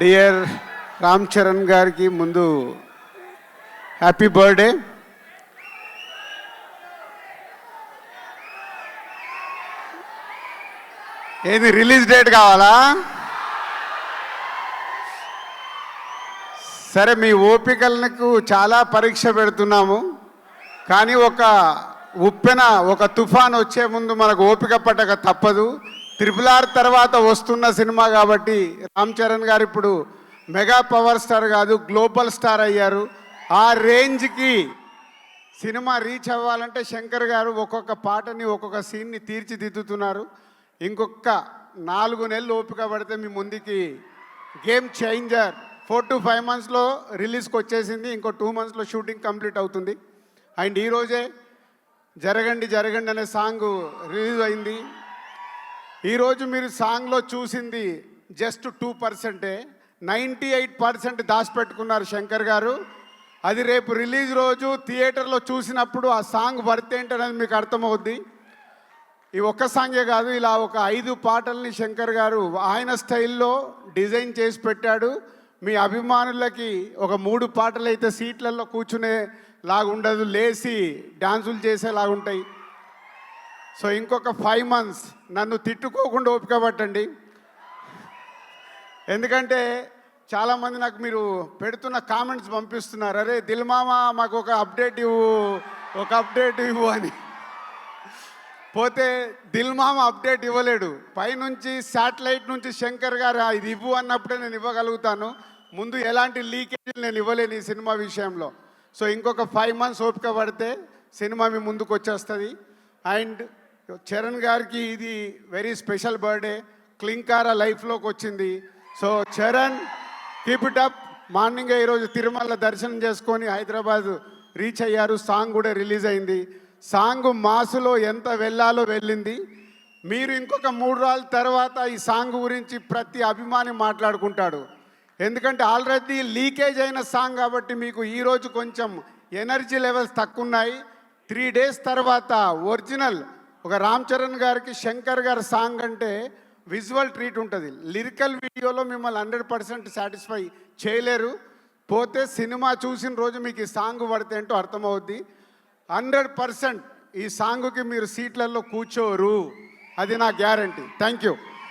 Dear Ram Charan గారికి ముందు happy birthday. ఏది రిలీజ్ డేట్ కావాలా? సరే, మీ ఓపికలకు చాలా పరీక్ష పెడుతున్నాము, కానీ ఒక ఉప్పెన ఒక తుఫాన్ వచ్చే ముందు మనకు ఓపిక పట్టక తప్పదు. RRR తర్వాత వస్తున్న సినిమా కాబట్టి రామ్ చరణ్ గారు ఇప్పుడు మెగా పవర్ స్టార్ కాదు, గ్లోబల్ స్టార్ అయ్యారు. ఆ రేంజ్కి సినిమా రీచ్ అవ్వాలంటే శంకర్ గారు ఒక్కొక్క పాటని ఒక్కొక్క సీన్ని తీర్చిదిద్దుతున్నారు. ఇంకొక 4 నెలలు ఓపిక పడితే మీ ముందుకి గేమ్ చేంజర్ 4 to 5 monthsలో రిలీజ్కి వచ్చేసింది. ఇంకో 2 monthsలో షూటింగ్ కంప్లీట్ అవుతుంది. అండ్ ఈరోజే జరగండి జరగండి అనే సాంగ్ రిలీజ్ అయింది. ఈరోజు మీరు సాంగ్లో చూసింది జస్ట్ 2%. 98% దాచిపెట్టుకున్నారు శంకర్ గారు. అది రేపు రిలీజ్ రోజు థియేటర్లో చూసినప్పుడు ఆ సాంగ్ వర్త్ ఏంటనేది మీకు అర్థమవుద్ది. ఈ ఒక్క సాంగే కాదు, ఇలా ఒక 5 పాటల్ని శంకర్ గారు ఆయన స్టైల్లో డిజైన్ చేసి పెట్టాడు. మీ అభిమానులకి ఒక 3 పాటలు అయితే సీట్లలో కూర్చునే లాగుండదు, లేచి డాన్సులు చేసేలాగుంటాయి. సో ఇంకొక 5 months నన్ను తిట్టుకోకుండా ఓపిక పట్టండి. ఎందుకంటే చాలామంది నాకు మీరు పెడుతున్న కామెంట్స్ పంపిస్తున్నారు, అరే దిల్ మామ మాకు ఒక అప్డేట్ ఇవ్వు అని. పోతే దిల్ మామ అప్డేట్ ఇవ్వలేడు. పైనుంచి శాటిలైట్ నుంచి శంకర్ గారు ఇది ఇవ్వు అన్నప్పుడే నేను ఇవ్వగలుగుతాను. ముందు ఎలాంటి లీకేజీలు నేను ఇవ్వలేను ఈ సినిమా విషయంలో. సో ఇంకొక 5 months ఓపిక పడితే సినిమా మీ ముందుకు వచ్చేస్తుంది. అండ్ చరణ్ గారికి ఇది వెరీ స్పెషల్ బర్త్డే. క్లింకారా లైఫ్లోకి వచ్చింది. So Charan, keep it up. మార్నింగే ఈరోజు తిరుమల దర్శనం చేసుకొని హైదరాబాద్ రీచ్ అయ్యారు. సాంగ్ కూడా రిలీజ్ అయింది. సాంగ్ మాసులో ఎంత వెళ్ళాలో వెళ్ళింది. మీరు ఇంకొక 3 రోజుల తర్వాత ఈ సాంగ్ గురించి ప్రతి అభిమాని మాట్లాడుకుంటాడు. ఎందుకంటే ఆల్రెడీ లీకేజ్ అయిన సాంగ్ కాబట్టి మీకు ఈరోజు కొంచెం ఎనర్జీ లెవెల్స్ తక్కువ ఉన్నాయి. 3 days తర్వాత ఒరిజినల్ ఒక రామ్ చరణ్ గారికి శంకర్ గారి సాంగ్ అంటే విజువల్ ట్రీట్ ఉంటుంది. లిరికల్ వీడియోలో మిమ్మల్ని 100% సాటిస్ఫై చేయలేరు. పోతే సినిమా చూసిన రోజు మీకు ఈ సాంగ్ పడితే ఏంటో అర్థమవుద్ది. 100% ఈ సాంగ్కి మీరు సీట్లలో కూర్చోరు, అది నా గ్యారంటీ. Thank you.